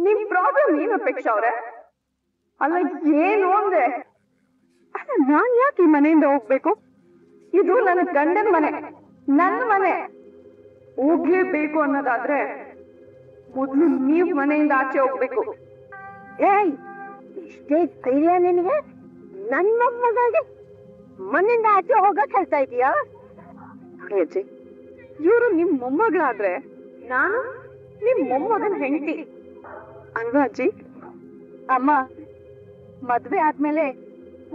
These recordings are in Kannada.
ನಿಮ್ ಪ್ರಾಬ್ಲಮ್ ಏನು ಅಪೇಕ್ಷಾ ಅವ್ರೆ? ಅಲ್ಲ ಏನು ಅಂದೆ? ಅಲ್ಲ ನಾನ್ ಯಾಕೆ ಈ ಮನೆಯಿಂದ ಹೋಗ್ಬೇಕು? ಇದು ನನ್ನ ಗಂಡನ ಮನೆ, ನನ್ನ ಮನೆ. ಹೋಗ್ಲೇಬೇಕು ಅನ್ನೋದಾದ್ರೆ ಮೊದ್ಲು ನೀವ್ ಮನೆಯಿಂದ ಆಚೆ ಹೋಗ್ಬೇಕು. ಏಯ್, ಇಷ್ಟೇ ಧೈರ್ಯ ನಿನಗೆ? ನನ್ನ ಮೊಮ್ಮಗಾಗಿ ಮನೆಯಿಂದ ಆಚೆ ಹೋಗಕ್ ಹೇಳ್ತಾ ಇದೀಯಾ? ನೋಡಿ ಅಜ್ಜಿ, ಇವರು ನಿಮ್ ಮೊಮ್ಮಗಳಾದ್ರೆ ನಾನು ನಿಮ್ ಮೊಮ್ಮಗನ ಹೆಂಡತಿ ಅಲ್ವಾ ಅಜ್ಜಿ? ಅಮ್ಮ, ಮದ್ವೆ ಆದ್ಮೇಲೆ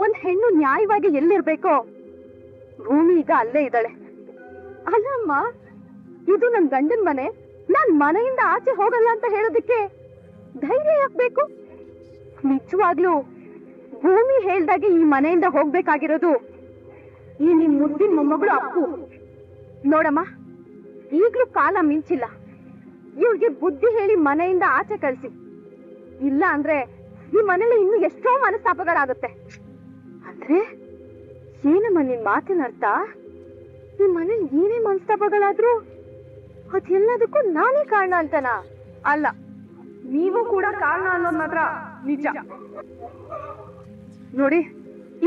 ಒಂದ್ ಹೆಣ್ಣು ನ್ಯಾಯವಾಗಿ ಎಲ್ಲಿರ್ಬೇಕೋ ಭೂಮಿ ಈಗ ಅಲ್ಲೇ ಇದ್ದಾಳೆ. ಅಲ್ಲಮ್ಮ, ಇದು ನನ್ ಗಂಡನ್ ಮನೆ, ನಾನ್ ಮನೆಯಿಂದ ಆಚೆ ಹೋಗಲ್ಲ ಅಂತ ಹೇಳೋದಕ್ಕೆ ಧೈರ್ಯ ಯಾಕ್ಬೇಕು? ನಿಜವಾಗ್ಲೂ ಭೂಮಿ ಹೇಳ್ದಾಗೆ ಈ ಮನೆಯಿಂದ ಹೋಗ್ಬೇಕಾಗಿರೋದು ಈ ನಿನ್ ಮುದ್ದಿನ ಮೊಮ್ಮಗಳು ಅಪ್ಪು. ನೋಡಮ್ಮ, ಈಗ್ಲೂ ಕಾಲ ಮಿಂಚಿಲ್ಲ. ಇವ್ರಿಗೆ ಬುದ್ಧಿ ಹೇಳಿ ಮನೆಯಿಂದ ಆಚೆ ಕಳ್ಸಿ. ಇಲ್ಲ ಅಂದ್ರೆ ಈ ಮನೇಲಿ ಇನ್ನು ಎಷ್ಟೋ ಮನಸ್ತಾಪಗಳಾಗುತ್ತೆ. ಅಂದ್ರೆ ಏನಮ್ಮ ನಿನ್ ಮಾತಿನ ಅರ್ಥ? ಈ ಮನೇಲಿ ಏನೇ ಮನಸ್ತಾಪಗಳಾದ್ರೂ ಅದೆಲ್ಲದಕ್ಕೂ ನಾನೇ ಕಾರಣ ಅಂತನ? ಅಲ್ಲ, ನೀವು ಕೂಡ ಕಾರಣ ಅನ್ನೋದು ಮಾತ್ರ ನಿಜ. ನೋಡಿ,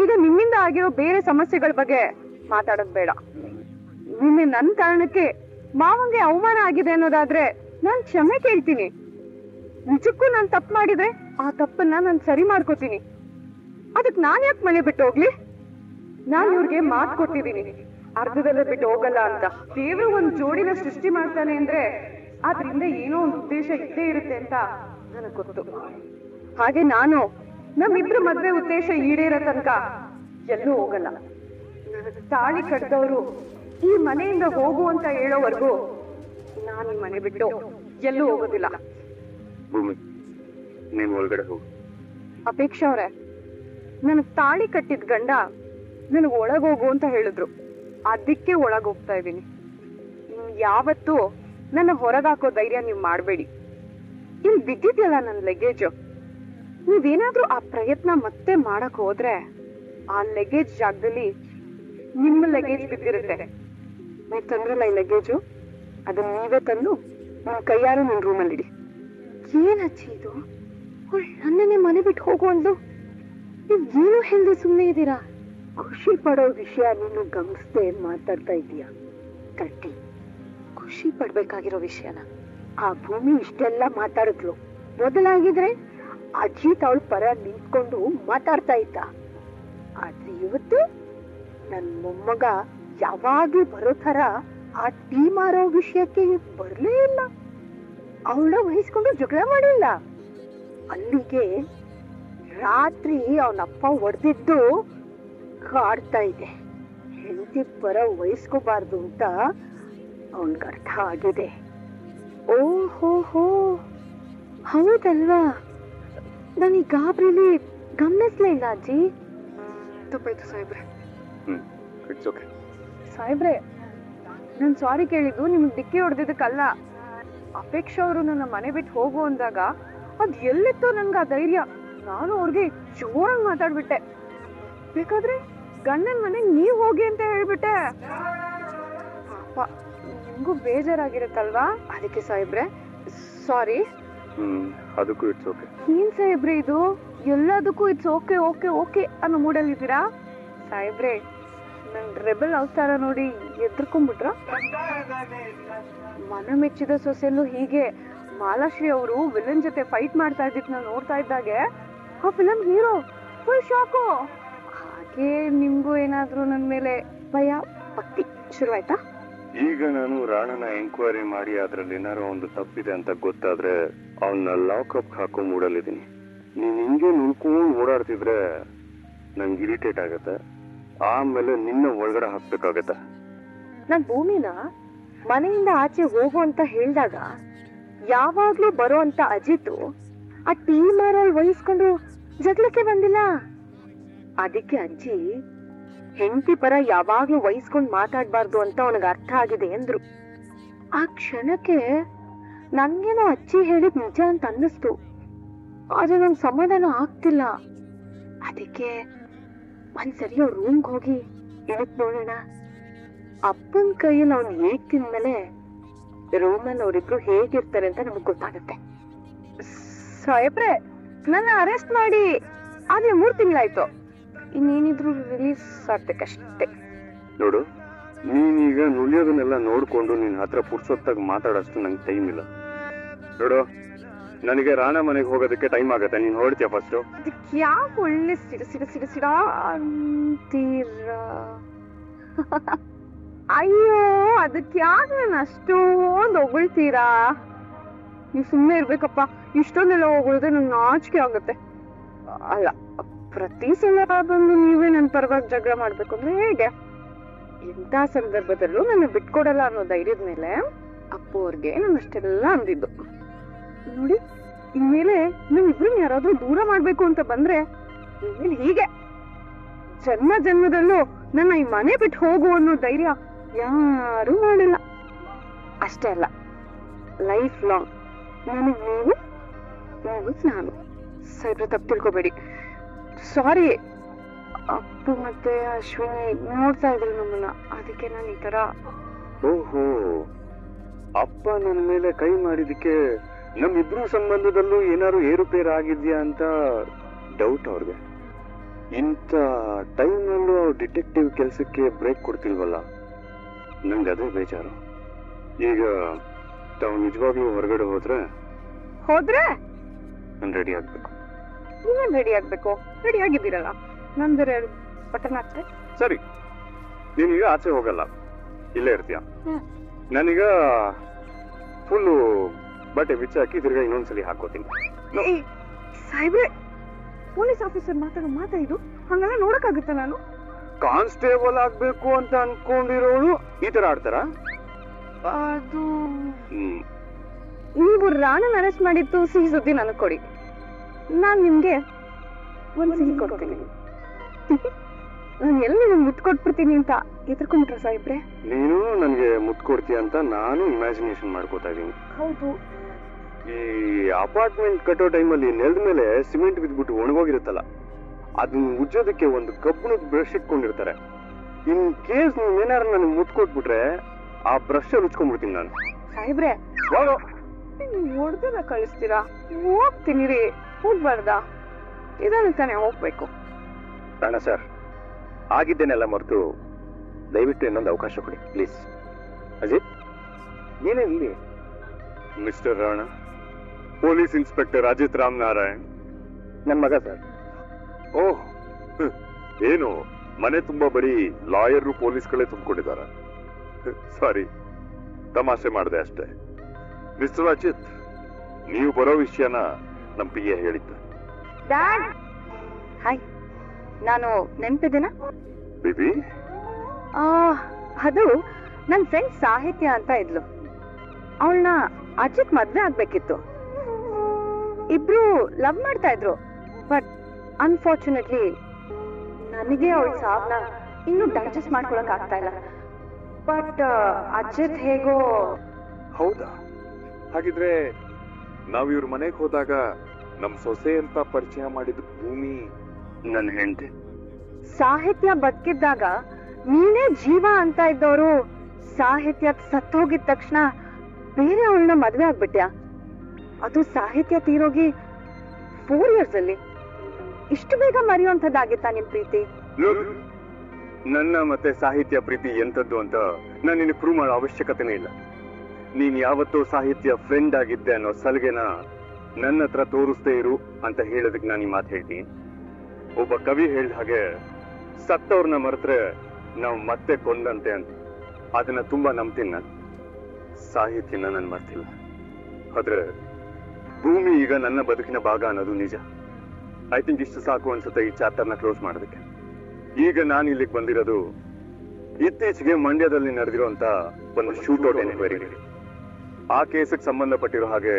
ಈಗ ನಿಮ್ಮಿಂದ ಆಗಿರೋ ಬೇರೆ ಸಮಸ್ಯೆಗಳ ಬಗ್ಗೆ ಮಾತಾಡೋದ್ ಬೇಡ. ನಿನ್ನೆ ನನ್ನ ಕಾರಣಕ್ಕೆ ಮಾವಂಗೆ ಅವಮಾನ ಆಗಿದೆ ಅನ್ನೋದಾದ್ರೆ ನಾನ್ ಕ್ಷಮೆ ಕೇಳ್ತೀನಿ. ನಿಜಕ್ಕೂ ನಾನ್ ತಪ್ಪು ಮಾಡಿದ್ರೆ ಆ ತಪ್ಪನ್ನ ನಾನ್ ಸರಿ ಮಾಡ್ಕೋತೀನಿ. ಅದಕ್ ನಾನ್ ಯಾಕೆ ಮನೆ ಬಿಟ್ಟು ಹೋಗ್ಲಿ? ನಾನ್ ಇವ್ರಿಗೆ ಮಾತು ಕೊಟ್ಟಿದ್ದೀನಿ, ಅರ್ಧದಲ್ಲೇ ಬಿಟ್ಟು ಹೋಗಲ್ಲ ಅಂತ. ದೇವ್ರು ಒಂದ್ ಜೋಡಿನ ಸೃಷ್ಟಿ ಮಾಡ್ತಾನೆ ಅಂದ್ರೆ ಅದ್ರಿಂದ ಏನೋ ಒಂದು ಉದ್ದೇಶ ಇದ್ದೇ ಇರುತ್ತೆ ಅಂತ ನನಗ್ ಗೊತ್ತು. ಹಾಗೆ ನಾನು ನಮ್ಮಿಬ್ರು ಮದ್ವೆ ಉದ್ದೇಶ ಈಡೇರೋ ತನಕ ಎಲ್ಲೂ ಹೋಗಲ್ಲ. ತಾಳಿ ಕಟ್ಟಿದವರು ಈ ಮನೆಯಿಂದ ಹೋಗು ಅಂತ ಹೇಳೋವರೆಗೂ ನಾನು ಈ ಮನೆ ಬಿಟ್ಟು ಎಲ್ಲೂ ಹೋಗೋದಿಲ್ಲ. ಭೂಮಿ, ನೀನ್ ಒಳಗಡೆ ಹೋಗು. ಅಪೇಕ್ಷಾ ಅವ್ರೆ, ನನಗ್ ತಾಳಿ ಕಟ್ಟಿದ ಗಂಡ ನನಗ್ ಒಳಗೋಗು ಅಂತ ಹೇಳಿದ್ರು, ಅದಕ್ಕೆ ಒಳಗ್ ಹೋಗ್ತಾ ಇದ್ದೀನಿ. ಯಾವತ್ತೂ ನನ್ನ ಹೊರಗಾಕೋ ಧೈರ್ಯ ನೀವ್ ಮಾಡ್ಬೇಡಿ. ಇಲ್ಲಿ ಬಿದ್ದಿದ್ಯಲ್ಲ ನನ್ ಲಗೇಜು, ನೀವೇನಾದ್ರೂ ಆ ಪ್ರಯತ್ನ ಮತ್ತೆ ಮಾಡಕ್ ಹೋದ್ರೆ ಆ ಲಗೇಜ್ ಜಾಗದಲ್ಲಿ ನಿಮ್ಮ ಲಗೇಜ್ ಬಿದ್ದಿರುತ್ತೆ. ನೀವು ತಂದ್ರಲ್ಲ ಈ ಲಗೇಜು, ಅದನ್ನ ನೀವೇ ತಂದು ನಿಮ್ ಕೈಯಾರು ನನ್ ರೂಮಲ್ಲಿ ಇಡಿ. ಏನಚ್ಚಿ ಇದು? ನನ್ನನ್ನೇ ಮನೆ ಬಿಟ್ಟು ಹೋಗು ಅಂದ್ಲು. ನೀವ್ ಏನು ಹೇಳ್ದೆ ಸುಮ್ಮನೆ ಇದ್ದೀರಾ? ಖುಷಿ ಪಡೋ ವಿಷಯ ನೀನು ಗಮನಿಸ್ದೆ ಮಾತಾಡ್ತಾ ಇದೀಯ. ಕಟ್ಟಿ ಖುಷಿ ಪಡ್ಬೇಕಾಗಿರೋ ವಿಷಯನ ಆ ಭೂಮಿ ಇಷ್ಟೆಲ್ಲ ಮಾತಾಡಿದ್ಲು. ಮೊದಲಾಗಿದ್ರೆ ಅಜಿತ್ ಅವಳ ಪರ ನಿಂತ್ಕೊಂಡು ಮಾತಾಡ್ತಾ ಇದ್ದ. ಆದ್ರೆ ಇವತ್ತು ನನ್ ಮೊಮ್ಮಗ ಯಾವಾಗ್ಲೂ ಬರೋ ತರ ಆ ಟೀ ಮಾರೋ ವಿಷಯಕ್ಕೆ ಬರ್ಲೇ ಇಲ್ಲ. ಅವಳ ವಹಿಸ್ಕೊಂಡು ಜಗಳ ಮಾಡಿಲ್ಲ. ಅಲ್ಲಿಗೆ ರಾತ್ರಿ ಅವನಪ್ಪ ಹೊಡೆದಿದ್ದು ಕಾಡ್ತಾ ಇದೆ. ಹೆಂಡತಿ ಪರ ವಹಿಸ್ಕೋಬಾರ್ದು ಅಂತ ಅವನ್ಗೆ ಅರ್ಥ ಆಗಿದೆ. ಓಹೋ, ಹೌದಲ್ವಾ? ನಾನು ಈ ಗಾಬರಿಲಿ ಗಮನಿಸ್ಲೇ ಇಲ್ಲ ಅಜ್ಜಿ. ತಪ್ಪಾಯ್ತು ಸಾಹೇಬ್ರೆ. ಸಾಹೇಬ್ರೆ, ನಾನು ಸಾರಿ ಕೇಳಿದ್ದು ನಿಮ್ಗೆ ಡಿಕ್ಕಿ ಹೊಡೆದಿದ್ದಕ್ಕಲ್ಲ. ಅಪೇಕ್ಷಾ ಅವರು ನನ್ನ ಮನೆ ಬಿಟ್ಟು ಹೋಗು ಅಂದಾಗ ಅದ್ ಎಲ್ಲಿತ್ತೋ ನನ್ಗೆ ಆ ಧೈರ್ಯ. ನಾನು ಅವ್ರಿಗೆ ಜೋರಾಗಿ ಮಾತಾಡ್ಬಿಟ್ಟೆ. ಬೇಕಾದ್ರೆ ಗಂಡನ ಮನೆಗೆ ನೀವ್ ಹೋಗಿ ಅಂತ ಹೇಳ್ಬಿಟ್ಟೆ. ಪಾಪ ನಿಮ್ಗೂ ಬೇಜಾರಾಗಿರುತ್ತಲ್ವಾ? ಅದಕ್ಕೆ ಸಾಹೇಬ್ರೆ ಸಾರಿ. ಅದಕ್ಕೂ ಇಟ್ಸ್ ಓಕೆ. ಏನ್ ಸಾಹೇಬ್ರೆ ಇದು? ಎಲ್ಲದಕ್ಕೂ ಇಟ್ಸ್ ಓಕೆ ಓಕೆ ಓಕೆ ಅನ್ನೋ ಮೂಡಲ್ಲಿದ್ದೀರಾ ಸಾಹೇಬ್ರೆ? ನನ್ ರೆಬೆಲ್ ಅವತಾರ ನೋಡಿ ಎದ್ರಕೊಂಡ್ಬಿಟ್ರ? ಮನ ಮೆಚ್ಚಿದ ಸೊಸೆಲ್ಲೂ ಹೀಗೆ ಮಾಲಾಶ್ರೀ ಅವರು ವಿಲನ್ ಜೊತೆ ಫೈಟ್ ಮಾಡ್ತಾ ಇದ್ದಿದ್ ನಾವು ನೋಡ್ತಾ ಇದ್ದಾಗೆ ಆ ಫಿಲಂ ಹೀರೋ ಫುಲ್ ಶಾಕು. ಹಾಗೆ ನಿಮ್ಗೂ ಏನಾದ್ರೂ ನನ್ ಮೇಲೆ ಭಯ ಭಕ್ತಿ ಶುರುವಾಯ್ತಾ? ಈಗ ನಾನು ರಾಣನ ಎಂಕ್ವೈರಿ ಮಾಡಿ ಅದ್ರಲ್ಲಿ ಏನಾರು ಒಂದು ತಪ್ಪಿದೆ ಅಂತ ಗೊತ್ತಾದ್ರೆ ಅವನ್ನ ಲಾಕಪ್ ಹಾಕೋ ಮೂಡಲ್ಲಿದ್ದೀನಿ. ನೀನ್ ಹಿಂಗೆ ನುಳ್ಕೊಂಡು ಓಡಾಡ್ತಿದ್ರೆ ನಂಗೆ ಇರಿಟೇಟ್ ಆಗತ್ತೆ. ಆಮೇಲೆ ನಿನ್ನ ಒಳಗಡೆ ಹಾಕ್ಬೇಕಾಗತ್ತೆ. ನಾನ್ ಭೂಮಿನ ಮನೆಯಿಂದ ಆಚೆ ಹೋಗು ಅಂತ ಹೇಳ್ದಾಗ ಯಾವಾಗ್ಲೂ ಬರೋ ಅಂತ ಅಜಿತು ಆ ಟೀ ಮಾರಲ್ಲಿ ವಹಿಸ್ಕೊಂಡು ಜಗಳಕ್ಕೆ ಬಂದಿಲ್ಲ. ಅದಕ್ಕೆ ಅಜ್ಜಿ ಹೆಂಡತಿ ಪರ ಯಾವಾಗ್ಲೂ ವಹಿಸ್ಕೊಂಡ್ ಮಾತಾಡ್ಬಾರ್ದು ಅಂತ ಅವನಿಗೆ ಅರ್ಥ ಆಗಿದೆ ಅಂದ್ರು. ಆ ಕ್ಷಣಕ್ಕೆ ನನ್ಗೇನೋ ಅಜ್ಜಿ ಹೇಳಿದ್ ನಿಜ ಅಂತ ಅನ್ನಿಸ್ತು. ಆದ್ರೆ ನಂಗೆ ಸಮಾಧಾನ ಆಗ್ತಿಲ್ಲ. ಅದಕ್ಕೆ ಒಂದ್ಸರಿ ಅವ್ರ ರೂಮ್ಗೆ ಹೋಗಿ ಇಳಕ್ ನೋಡೋಣ. ಅಪ್ಪನ ಕೈಯಲ್ಲಿ ಅವ್ನು ಹೇಗ್ ತಿಂದ್ಮೇಲೆ ರೂಮಲ್ಲಿ ಅವರಿಬ್ರು ಹೇಗಿರ್ತಾರೆ ಅಂತ ನಮಗ್ ಗೊತ್ತಾಗತ್ತೆ. ಸಾಹೇಬ್ರೆ, ನನ್ನ ಅರೆಸ್ಟ್ ಮಾಡಿ ಆದ್ರೆ 3 ತಿಂಗಳಾಯ್ತು. ಇನ್ನೇನಿದ್ರು ರಿಲೀಸ್ ಆಗ್ಬೇಕಷ್ಟೇ. ನೋಡು, ನೀನೀಗ ನುಲಿಯೋದನ್ನೆಲ್ಲ ನೋಡ್ಕೊಂಡು ನಿನ್ನ ಹತ್ರ ಪುರ್ಸೊತ್ತಾಗಿ ಮಾತಾಡೋಷ್ಟು ನಂಗೆ ಟೈಮ್ ಇಲ್ಲ. ನೋಡು, ನನಗೆ ರಾಣ ಮನೆಗೆ ಹೋಗೋದಕ್ಕೆ ಟೈಮ್ ಆಗತ್ತೆ. ನೀನ್ ಹೊರಡ್ತೀಯ ಫಸ್ಟ್? ಅದಕ್ಕೆ ಯಾಕೆ ಒಳ್ಳೆ ಸಿಡ ಅಂತೀರಾ? ಅಯ್ಯೋ, ಅದಕ್ಕೆ ಯಾಕೆ ನಾನು ಅಷ್ಟೊಂದು ಹೊಗಳ್ತೀರಾ? ನೀವು ಸುಮ್ಮನೆ ಇರ್ಬೇಕಪ್ಪ. ಇಷ್ಟೊಂದೆಲ್ಲ ಹೊಗಳಿದ್ರೆ ನಂಗೆ ನಾಚಿಕೆ ಆಗುತ್ತೆ. ಅಲ್ಲ, ಪ್ರತಿ ಸಲ ಬಂದು ನೀವೇ ನನ್ನ ಪರವಾಗಿ ಜಗಳ ಮಾಡ್ಬೇಕು ಅಂದ್ರೆ ಹೇಗೆ? ಎಂತ ಸಂದರ್ಭದಲ್ಲೂ ನನ್ನ ಬಿಟ್ಕೊಡಲ್ಲ ಅನ್ನೋ ಧೈರ್ಯದ ಮೇಲೆ ಅಪ್ಪು ಅವ್ರಿಗೆ ನಾನು ಅಷ್ಟೆಲ್ಲ ಅಂದಿದ್ದು. ನೋಡಿ, ಇನ್ಮೇಲೆ ನೀವಿಬ್ರು ಯಾರಾದ್ರೂ ದೂರ ಮಾಡ್ಬೇಕು ಅಂತ ಬಂದ್ರೆ ಇನ್ಮೇಲೆ ಹೀಗೆ ಜನ್ಮ ಜನ್ಮದಲ್ಲೂ ನನ್ನ ಈ ಮನೆ ಬಿಟ್ಟು ಹೋಗು ಅನ್ನೋ ಧೈರ್ಯ ಯಾರೂ ಮಾಡಿಲ್ಲ. ಅಷ್ಟೇ ಅಲ್ಲ, ಲೈಫ್ ಲಾಂಗ್ ನನಗ್ ನೀವು, ನಾನು. ಸಾಹೇಬ್ರೆ, ತಪ್ಪು ತಿಳ್ಕೊಬೇಡಿ. ಸಾರಿ, ಅಪ್ಪು ಮತ್ತೆ ಅಶ್ವಿನಿ ನೋಡ್ತಾ ಇದ್ರು ನಮ್ಮನ್ನ, ಅದಕ್ಕೆ ನಾನು ಈ ತರ. ಓಹೋ, ಅಪ್ಪ ನನ್ನ ಮೇಲೆ ಕೈ ಮಾಡಿದಕ್ಕೆ ನಮ್ಮಿಬ್ರು ಸಂಬಂಧದಲ್ಲೂ ಏನಾದ್ರು ಏರುಪೇರು ಆಗಿದ್ಯಾ ಅಂತ ಡೌಟ್ ಅವ್ರಿಗೆ. ಇಂಥ ಟೈಮಲ್ಲೂ ಡಿಟೆಕ್ಟಿವ್ ಕೆಲಸಕ್ಕೆ ಬ್ರೇಕ್ ಕೊಡ್ತಿಲ್ವಲ್ಲ, ನಂಗೆ ಅದೇ ಬೇಜಾರು. ಈಗ ತಾವು ನಿಜವಾಗ್ಲೂ ಹೊರಗಡೆ ಹೋದ್ರೆ ನಾನು ರೆಡಿ ಆಗ್ಬೇಕು. ನೀವೇನ್ ರೆಡಿ ಆಗ್ಬೇಕು? ರೆಡಿ ಆಗಿದ್ದೀರಲ್ಲ, ನಂದರೆ ಬಟನ್ ಹಾಕ್ತೆ. ಸರಿ, ನೀನೀಗ ಆಚೆ ಹೋಗಲ್ಲ, ಇಲ್ಲೇ ಇರ್ತೀಯ. ನಾನೀಗ ಫುಲ್ಲು ಬಟ್ಟೆ ಬಿಚ್ಚಾಕಿ ತಿರ್ಗಾ ಇನ್ನೊಂದ್ಸಲಿ ಹಾಕೋತೀನಿ. ಸಾಹೇಬ್ರೆ, ಪೊಲೀಸ್ ಆಫೀಸರ್ ಮಾತಾ ಇದು ಹಂಗೆಲ್ಲ ನೋಡಕ್ಕಾಗುತ್ತ? ನಾನು ಕಾನ್ಸ್ಟೇಬಲ್ ಆಗ್ಬೇಕು ಅಂತ ಅನ್ಕೊಂಡಿರೋಳು ಈ ತರ ಆಡ್ತಾರ? ಅದು ನೀವು ರಾಣನ್ ಅರೆಸ್ಟ್ ಮಾಡಿದ್ದು ಸಿಹಿ ಸುದ್ದಿ ನನಗ್ ಕೊಡಿ. ನಾನ್ ನಿಮ್ಗೆ ಒಂದ್ ಸಿಹಿ ಕೊಡ್ತೀನಿ. ನಾನು ಎಲ್ಲಿ ಮುಟ್ ಕೊಟ್ಬಿಡ್ತೀನಿ ಅಂತ ಎದುರ್ಕೊಂಡ್ಬಿಟ್ರ ಸಾಹೇಬ್ರೆ? ನೀನು ನನ್ಗೆ ಮುಟ್ ಕೊಡ್ತೀಯ ಅಂತ ನಾನು ಇಮ್ಯಾಜಿನೇಷನ್ ಮಾಡ್ಕೋತಾ ಇದೀನಿ. ಹೌದು. ಈ ಅಪಾರ್ಟ್ಮೆಂಟ್ ಕಟ್ಟೋ ಟೈಮಲ್ಲಿ ನೆಲದ ಮೇಲೆ ಸಿಮೆಂಟ್ ಬಿದ್ಬಿಟ್ಟು ಒಣಗೋಗಿರುತ್ತಲ್ಲ, ಅದನ್ನ ಉಜ್ಜೋದಕ್ಕೆ ಒಂದು ಕಬ್ಬಿಣದ ಬ್ರಷ್ ಇಟ್ಕೊಂಡಿರ್ತಾರೆ. ಇನ್ ಕೇಸ್ ನೀವ್ ಏನಾರು ನನಗೆ ಮುಟ್ ಕೊಟ್ಬಿಟ್ರೆ ಆ ಬ್ರಷ್ ಉಚ್ಕೊಂಡ್ಬಿಡ್ತೀನಿ ನಾನು. ಸಾಹೇಬ್ರೆ, ಹೊಡೆದ ಕಳಿಸ್ತೀರಾ? ಹೋಗ್ತೀನಿ ರೀ. ಹೋಗ್ಬಾರ್ದಾ? ಇದನ್ನು ತಾನೇ ಹೋಗ್ಬೇಕು. ರಾಣ ಸರ್, ಆಗಿದ್ದೇನೆಲ್ಲ ಮರೆತು ದಯವಿಟ್ಟು ಇನ್ನೊಂದು ಅವಕಾಶ ಕೊಡಿ ಪ್ಲೀಸ್. ಅಜಿತ್, ಏನೇ ಇಲ್ಲಿ? Mister Rana, police inspector Ajit Ram Narayan, ನನ್ನ ಮಗ ಸರ್. ಓಹ್, ಏನು ಮನೆ ತುಂಬಾ ಬರೀ ಲಾಯರ್ ಪೊಲೀಸ್ಗಳೇ ತುಂಬಿಕೊಂಡಿದಾರ? ಸಾರಿ, ತಮಾಷೆ ಮಾಡಿದೆ ಅಷ್ಟೇ. ಮಿಸ್ಟರ್ ಅಜಿತ್, ನೀವು ಬರೋ ವಿಷಯನ ನಮ್ ಪಿ ಎ ಹೇಳಿದ್ದ. ಹಾಯ್, ನಾನು ನೆನ್ಪಿದ್ದೀನ? ಬೇಬಿ, ಅದು ನನ್ ಫ್ರೆಂಡ್ ಸಾಹಿತ್ಯ ಅಂತ ಇದ್ಲು. ಅವಳನ್ನ ಅಜಿತ್ ಮದ್ವೆ ಆಗ್ಬೇಕಿತ್ತು. ಇಬ್ರು ಲವ್ ಮಾಡ್ತಾ ಇದ್ರು. ಬಟ್ ಅನ್ಫಾರ್ಚುನೇಟ್ಲಿ ನನಗೆ ಅವಳ ಸಾವನ್ನ ಇನ್ನೂ ಡೈಜೆಸ್ಟ್ ಮಾಡ್ಕೊಳಕ್ ಆಗ್ತಾ ಇಲ್ಲ. ಬಟ್ ಅಜಿತ್ ಹೇಗೋ. ಹೌದಾ? ಹಾಗಿದ್ರೆ ನಾವ್ ಇವ್ರ ಮನೆಗೆ ಹೋದಾಗ ನಮ್ ಸೊಸೆ ಅಂತ ಪರಿಚಯ ಮಾಡಿದ ಭೂಮಿ ನನ್ನ ಹೆಂಡತಿ. ಸಾಹಿತ್ಯ ಬದುಕಿದ್ದಾಗ ನೀನೇ ಜೀವ ಅಂತ ಇದ್ದವರು ಸಾಹಿತ್ಯ ಸತ್ತೋಗಿದ ತಕ್ಷಣ ಬೇರೆ ಅವಳನ್ನ ಮದ್ವೆ ಆಗ್ಬಿಟ್ಯಾ? ಅದು ಸಾಹಿತ್ಯ ತೀರೋಗಿ 4 years ಅಲ್ಲಿ. ಇಷ್ಟು ಬೇಗ ಮರೆಯುವಂಥದ್ದಾಗಿತ್ತಾ ನಿಮ್ ಪ್ರೀತಿ? ನನ್ನ ಮತ್ತೆ ಸಾಹಿತ್ಯ ಪ್ರೀತಿ ಎಂತದ್ದು ಅಂತ ನಾನು ನಿನಗೆ ಪ್ರೂವ್ ಮಾಡೋ ಅವಶ್ಯಕತೆನೇ ಇಲ್ಲ. ನೀನ್ ಯಾವತ್ತೋ ಸಾಹಿತ್ಯ ಫ್ರೆಂಡ್ ಆಗಿದ್ದೆ ಅನ್ನೋ ಸಲಗೆನ ನನ್ನ ಹತ್ರ ತೋರಿಸ್ದೇ ಇರು ಅಂತ ಹೇಳೋದಕ್ಕೆ ನಾನು ಈ ಮಾತು ಹೇಳ್ತೀನಿ. ಒಬ್ಬ ಕವಿ ಹೇಳ್ದ ಹಾಗೆ, ಸತ್ತವ್ರನ್ನ ಮರೆತ್ರೆ ನಾವು ಮತ್ತೆ ಕೊಂದಂತೆ ಅಂತ. ಅದನ್ನ ತುಂಬಾ ನಂಬ್ತೀನಿ ನಾನು. ಸಾಹಿತ್ಯನ ನಾನು ಮರ್ತಿಲ್ಲ. ಆದ್ರೆ ಭೂಮಿ ಈಗ ನನ್ನ ಬದುಕಿನ ಭಾಗ ಅನ್ನೋದು ನಿಜ. ಐ ಥಿಂಕ್ ಇಷ್ಟು ಸಾಕು ಅನ್ಸುತ್ತೆ ಈ ಚಾಪ್ಟರ್ನ ಕ್ಲೋಸ್ ಮಾಡೋದಕ್ಕೆ. ಈಗ ನಾನು ಇಲ್ಲಿಗೆ ಬಂದಿರೋದು ಇತ್ತೀಚೆಗೆ ಮಂಡ್ಯದಲ್ಲಿ ನಡೆದಿರುವಂತ ಒಂದು ಶೂಟೌಟ್ ಎನ್ಕ್ವೈರಿ. ಆ ಕೇಸಿಗೆ ಸಂಬಂಧಪಟ್ಟಿರೋ ಹಾಗೆ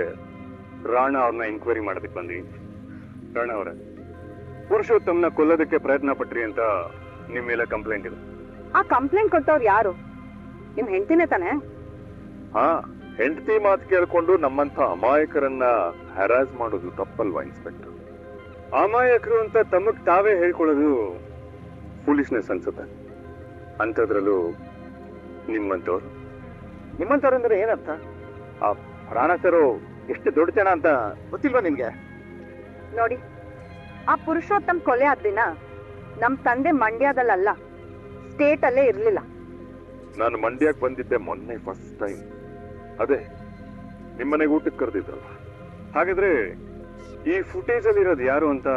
ರಾಣ ಅವ್ರನ್ನ ಎಂಕ್ವೈರಿ ಮಾಡೋದಕ್ಕೆ ಬಂದಿದ್ದೀನಿ. ರಾಣ ಅವರೇ, ಪುರುಷೋತ್ತಮ್ನ ಕೊಲ್ಲೋದಕ್ಕೆ ಪ್ರಯತ್ನ ಪಟ್ರಿ ಅಂತ ನಿಮ್ ಮೇಲೆ ಕಂಪ್ಲೇಂಟ್ ಇದೆ. ಆ ಕಂಪ್ಲೇಂಟ್ ಕೊಟ್ಟವ್ರು ಯಾರು? ನಿಮ್ ಹೆಂಡತಿನೇ ತಾನೆ? ಹಾ, ಹೆಂಡತಿ ಮಾತು ಕೇಳ್ಕೊಂಡು ನಮ್ಮಂತ ಅಮಾಯಕರನ್ನ ಹ್ಯಾರಾಸ್ ಮಾಡೋದು ತಪ್ಪಲ್ವಾ ಇನ್ಸ್ಪೆಕ್ಟರ್? ಅಮಾಯಕರು ಅಂತ ತಮಗ್ ತಾವೇ ಹೇಳ್ಕೊಳ್ಳೋದು ಫೂಲಿಶ್ನೆಸ್ ಅನ್ಸುತ್ತೆ. ಅಂಥದ್ರಲ್ಲೂ ನಿಮ್ಮಂತವ್ರು. ನಿಮ್ಮಂತವ್ರು ಅಂದ್ರೆ ಏನರ್ಥ? ಆ ರಾಣ ಸರು ಎಷ್ಟು ದೊಡ್ಡ ಜನ ಅಂತ ಗೊತ್ತಿಲ್ವಾ ನಿಮ್ಗೆ? ನೋಡಿ, ಆ ಪುರುಷೋತ್ತಮ್ ಕೊಲೆ ಆದ ದಿನ ನಮ್ ತಂದೆ ಮಂಡ್ಯದಲ್ಲ, ಸ್ಟೇಟ್ ಅಲ್ಲೇ ಇರ್ಲಿಲ್ಲ. ನಾನು ಮಂಡ್ಯಕ್ಕೆ ಬಂದಿದ್ದೆ ಮೊನ್ನೆ ಫಸ್ಟ್ ಟೈಮ್. ಅದೇ ನಿಮ್ಮನೆಗೆ ಊಟಕ್ಕೆ ಕರೆದಿದ್ದಲ್ಲ. ಹಾಗಾದ್ರೆ ಈ ಫುಟೇಜ್ ಅಲ್ಲಿ ಇರೋದು ಯಾರು ಅಂತ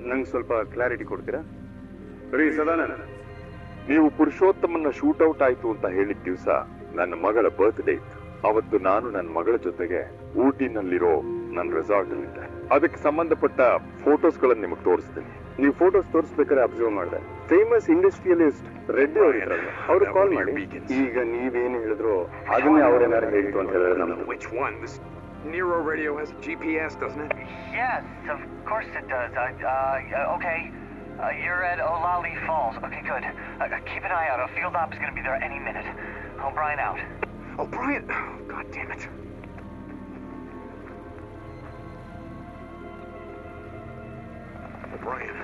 ನಂಗೆ ಸ್ವಲ್ಪ ಕ್ಲಾರಿಟಿ ಕೊಡ್ತೀರಾ? ರೀ ಸದಾನಂದ, ನೀವು ಪುರುಷೋತ್ತಮನ್ನ ಶೂಟ್ಔಟ್ ಆಯ್ತು ಅಂತ ಹೇಳಿದ ದಿವಸ ನನ್ನ ಮಗಳ ಬರ್ತ್ಡೇ ಇತ್ತು. ಅವತ್ತು ನಾನು ನನ್ನ ಮಗಳ ಜೊತೆಗೆ ಊಟಿನಲ್ಲಿರೋ ನನ್ನ ರೆಸಾರ್ಟ್ ಅಲ್ಲಿದ್ದೆ. ಅದಕ್ಕೆ ಸಂಬಂಧಪಟ್ಟ ಫೋಟೋಸ್ ಗಳನ್ನ ನಿಮಗೆ ತೋರಿಸ್ತೀನಿ. ನೀವು ಫೋಟೋಸ್ ತೋರಿಸ್ಬೇಕಾದ್ರೆ ಅಬ್ಸರ್ವ್ ಮಾಡಿದೆ, ಫೇಮಸ್ ಇಂಡಸ್ಟ್ರಿಯಲಿಸ್ಟ್ ರೆಡ್ಡಿ ಅವರು ಇದ್ರಲ್ಲ, ಅವ್ರು ಕಾಲ್ ಮಾಡಿ ಈಗ ನೀವೇನು ಹೇಳಿದ್ರು ಅದನ್ನೇ ಅವ್ರೇನಾರು ಹೇಳಿತು ಅಂತ ಹೇಳಿದ್ರೆ ನಮ್ದು. Which one? This Nero radio has a GPS, doesn't it? Yes, of course it does. Okay. You're at Olali Falls. Okay, good. Keep an eye out. A field op is going to be there any minute. O'Brien out. Oh, Brian! Oh, God damn it. O'Brien,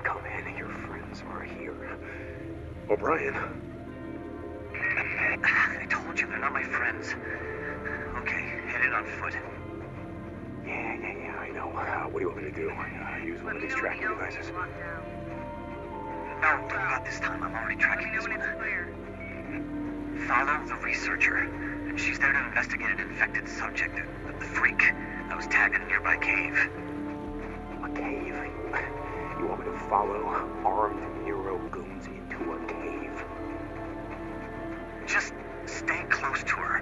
come in. Your friends are here. O'Brien. I told you they're not my friends. Okay, head in on foot. Yeah, I know. What do you want me to do? Use one of these tracking devices? No, not this time. I'm already tracking this one. Follow the researcher. She's there to investigate an infected subject, the freak that was tagged in a nearby cave. A cave? You want me to follow armed Nero goons into a cave? Just stay close to her.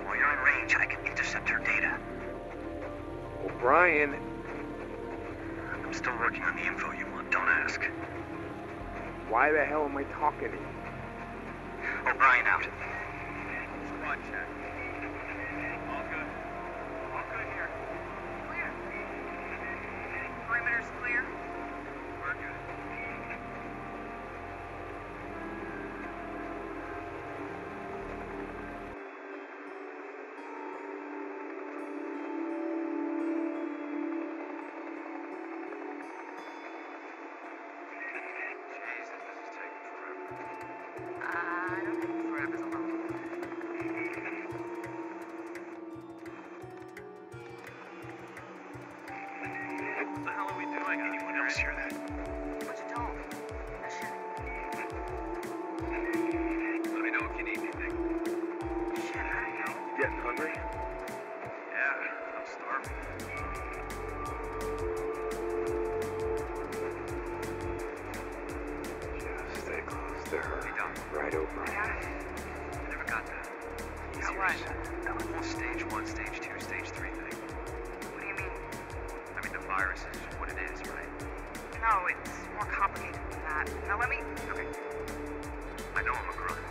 While you're in range, I can intercept her data. O'Brien. I'm still working on the info you want. Don't ask. Why the hell am I talking to you? O'Brien out. Squad check. All good. All good here. Clear. Perimeter's clear. We're good. I don't think forever's a long. What the hell are we doing? Anyone else hear that? What you told? Mission. Let me know if you need anything. Shit, I don't know. Getting hungry? Yeah, I'm starving. Just stay close to her. Right over. Yeah. I never got that. So what? That whole stage 1, stage 2, stage 3 thing. What do you mean? I mean, the virus is what it is, right? No, it's more complicated than that. Now let me. Okay. I know I'm a grunt.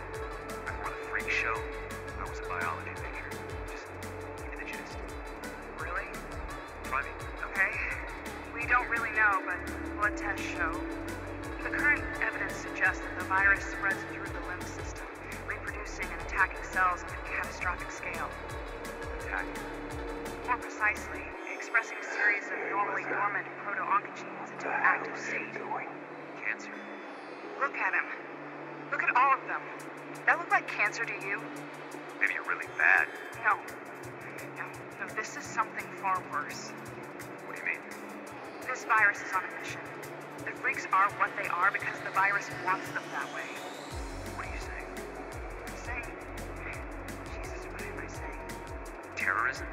Before the freak show, I was a biology major. Just give me the gist. Really? Try me. Okay. We don't really know, but blood tests show. The current evidence suggests that the virus spreads through the lymph system, reproducing and attacking cells on a catastrophic scale. Attacking. More precisely, expressing a series of normally dormant proto-oncogenes into an active state. Cancer. Look at him. Look at all of them. That look like cancer to you? Maybe you're really bad. No. No, this is something far worse. What do you mean? This virus is on a mission. The freaks are what they are because the virus wants them that way. What are you saying? Saying? Jesus, what am I saying? Terrorism?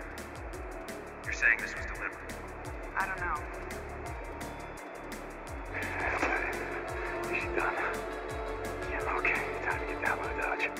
You're saying this was deliberate? I don't know. Is she done? Yeah, okay. Time to get down with Dodge.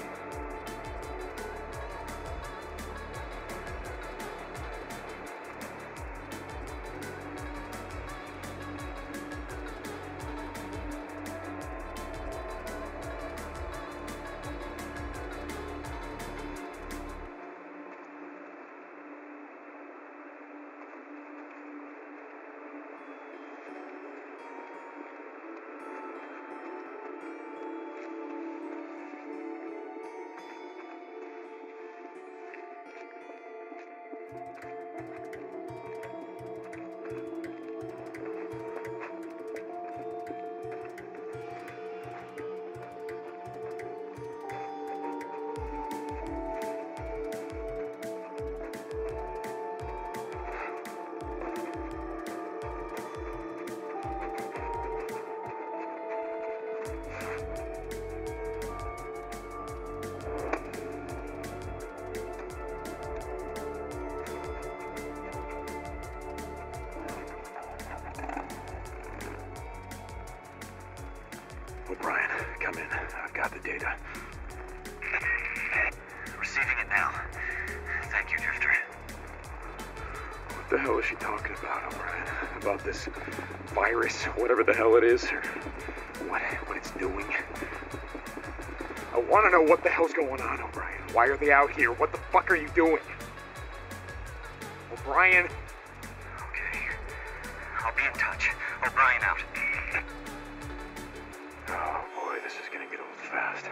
data. Receiving it now. Thank you, Drifter. What the hell is she talking about, O'Brien? About this virus, whatever the hell it is, or what it's doing? I want to know what the hell's going on, O'Brien. Why are they out here? What the fuck are you doing? O'Brien? Okay. I'll be in touch. O'Brien out. Oh boy, this is gonna get old fast.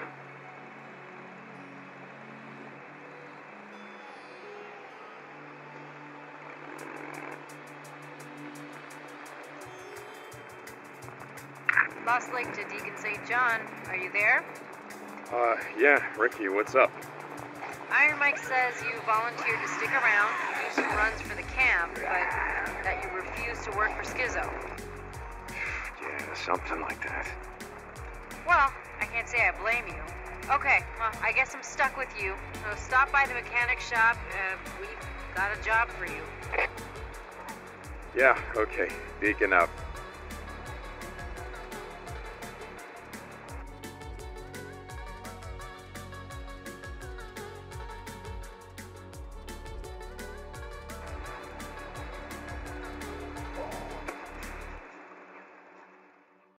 Lost Lake to Deacon St. John. Are you there? Yeah, Ricky, what's up? Iron Mike says you volunteered to stick around, do some runs for the camp, but that you refuse to work for Schizo. Yeah, something like that. Well, I can't say I blame you. Okay, well, I guess I'm stuck with you. So stop by the mechanic shop. We've got a job for you. Yeah, okay. Deacon out.